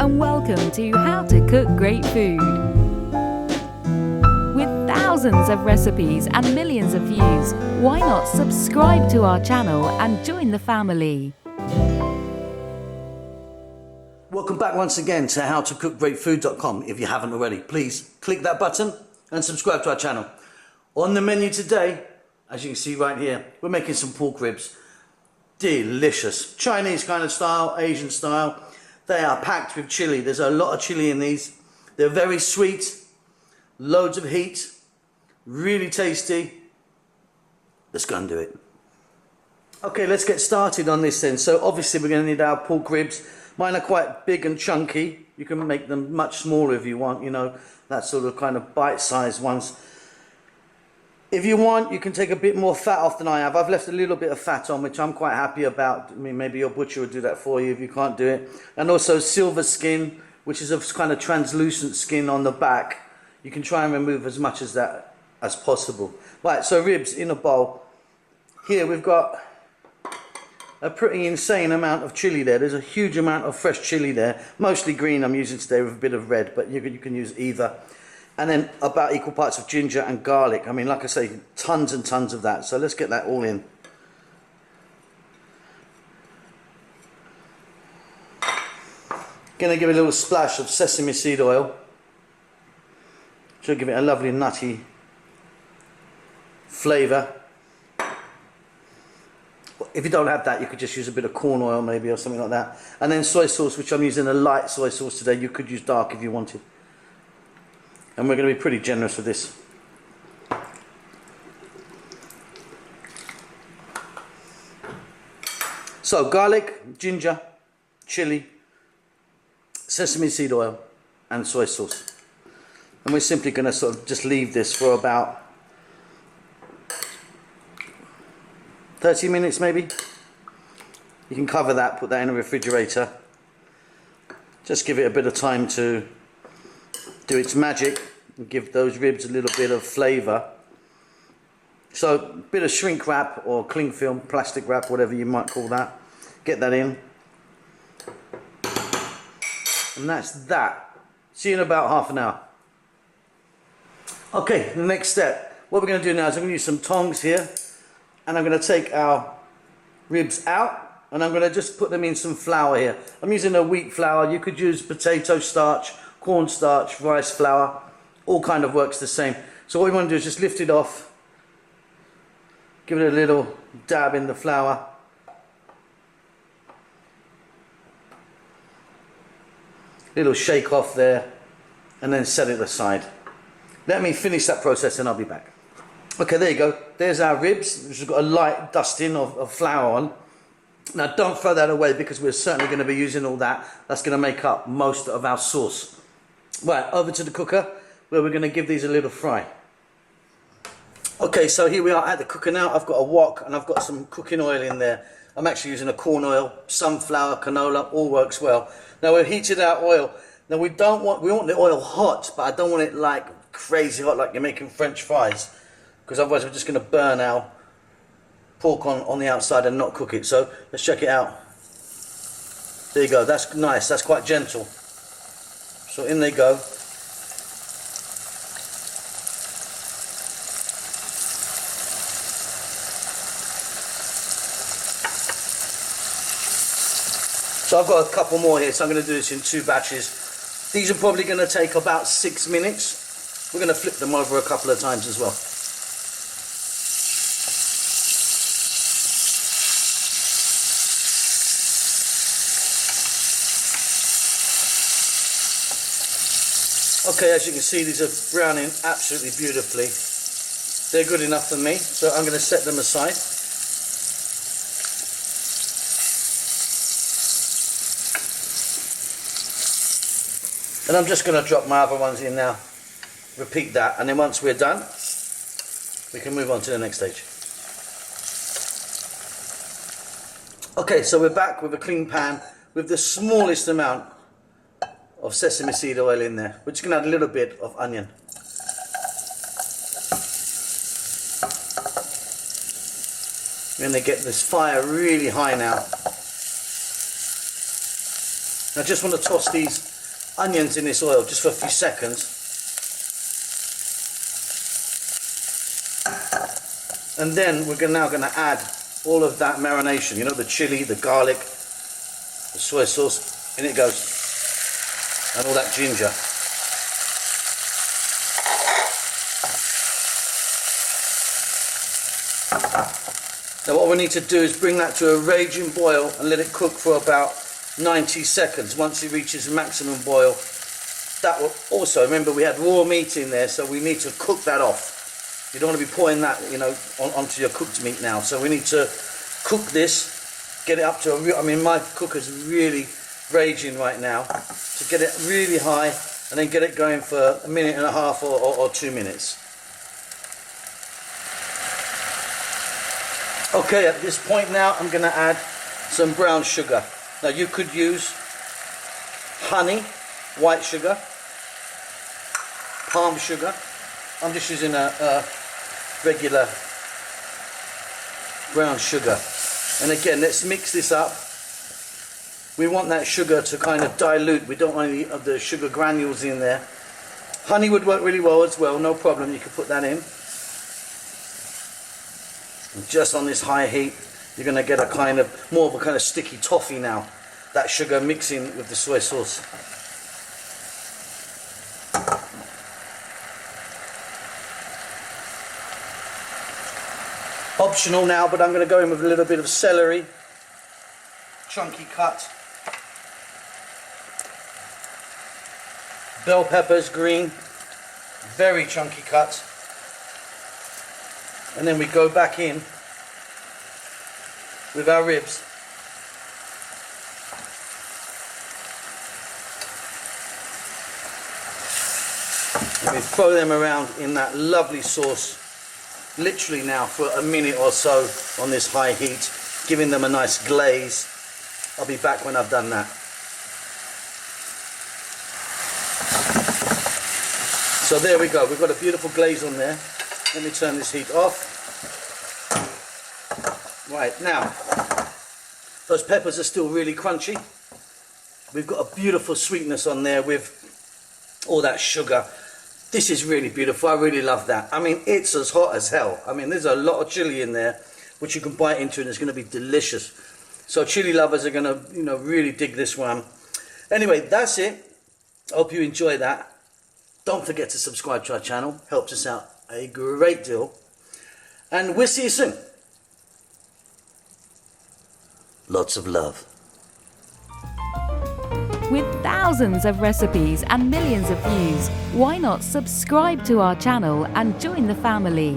and welcome to How to Cook Great Food. With thousands of recipes and millions of views, why not subscribe to our channel and join the family? Welcome back once again to howtocookgreatfood.com. If you haven't already, please click that button and subscribe to our channel. On the menu today, as you can see right here, we're making some pork ribs. Delicious. Chinese kind of style, Asian style. They are packed with chili. There's a lot of chili in these. They're very sweet, loads of heat, really tasty. Let's go and do it. Okay, let's get started on this then. So obviously we're going to need our pork ribs. Mine are quite big and chunky. You can make them much smaller if you want, you know, that sort of kind of bite-sized ones. If you want, you can take a bit more fat off than I have. I've left a little bit of fat on, which I'm quite happy about. I mean, maybe your butcher will do that for you if you can't do it. And also silver skin, which is a kind of translucent skin on the back. You can try and remove as much as that as possible. Right, so ribs in a bowl. Here we've got a pretty insane amount of chili there. There's a huge amount of fresh chili there. Mostly green I'm using today with a bit of red, but you can use either. And then about equal parts of ginger and garlic. I mean, like I say, tons and tons of that. So let's get that all in. Gonna give it a little splash of sesame seed oil. Should give it a lovely nutty flavour. If you don't have that, you could just use a bit of corn oil maybe or something like that. And then soy sauce, which I'm using a light soy sauce today. You could use dark if you wanted. And we're going to be pretty generous with this. So garlic, ginger, chili, sesame seed oil and soy sauce. And we're simply going to sort of just leave this for about 30 minutes maybe. You can cover that, put that in a refrigerator. Just give it a bit of time to do its magic and give those ribs a little bit of flavour. So a bit of shrink wrap or cling film, plastic wrap, whatever you might call that. Get that in. And that's that. See you in about half an hour. Okay, the next step. What we're going to do now is I'm going to use some tongs here. And I'm going to take our ribs out and I'm going to just put them in some flour here. I'm using a wheat flour. You could use potato starch, cornstarch, rice flour, all kind of works the same. So what we want to do is just lift it off, give it a little dab in the flour, little shake off there, and then set it aside. Let me finish that process and I'll be back. Okay, there you go. There's our ribs, which has got a light dusting of flour on. Now don't throw that away because we're certainly going to be using all that. That's going to make up most of our sauce. Right, over to the cooker where we're going to give these a little fry. Okay, so here we are at the cooker now. I've got a wok and I've got some cooking oil in there. I'm actually using a corn oil, sunflower, canola, all works well. Now we've heated our oil. Now we want the oil hot, but I don't want it like crazy hot like you're making French fries, because otherwise we're just going to burn our pork on the outside and not cook it. So let's check it out. There you go, that's nice, that's quite gentle. So in they go. So I've got a couple more here, so I'm going to do this in 2 batches. These are probably going to take about 6 minutes. We're going to flip them over a couple of times as well. Okay, as you can see, these are browning absolutely beautifully. They're good enough for me, so I'm going to set them aside. And I'm just going to drop my other ones in now. Repeat that, and then once we're done, we can move on to the next stage. Okay, so we're back with a clean pan with the smallest amount of sesame seed oil in there. We're just going to add a little bit of onion. We're going to get this fire really high now. I just want to toss these onions in this oil just for a few seconds. And then we're now going to add all of that marination, you know, the chili, the garlic, the soy sauce, in it goes, and all that ginger. Now what we need to do is bring that to a raging boil and let it cook for about 90 seconds. Once it reaches maximum boil, that will also, remember we had raw meat in there, so we need to cook that off. You don't want to be pouring that, you know, onto your cooked meat now. So we need to cook this, get it up to a real, I mean my cooker's really raging right now, to get it really high and then get it going for a minute and a half or 2 minutes. Okay, at this point now I'm going to add some brown sugar. Now you could use honey, white sugar, palm sugar. I'm just using a regular brown sugar. And again, let's mix this up. We want that sugar to kind of dilute. We don't want any of the sugar granules in there. Honey would work really well as well, no problem, you can put that in. And just on this high heat, you're going to get a kind of, more of a kind of sticky toffee now. That sugar mixing with the soy sauce. Optional now, but I'm going to go in with a little bit of celery, chunky cut. Bell peppers, green, very chunky cut. And then we go back in with our ribs. And we throw them around in that lovely sauce, literally now for a minute or so on this high heat, giving them a nice glaze. I'll be back when I've done that. So there we go, we've got a beautiful glaze on there. Let me turn this heat off. Right, now, those peppers are still really crunchy. We've got a beautiful sweetness on there with all that sugar. This is really beautiful, I really love that. I mean, it's as hot as hell. I mean, there's a lot of chili in there, which you can bite into and it's going to be delicious. So chili lovers are going to, you know, really dig this one. Anyway, that's it. I hope you enjoy that. Don't forget to subscribe to our channel, helps us out a great deal, and we'll see you soon. Lots of love. With thousands of recipes and millions of views, why not subscribe to our channel and join the family?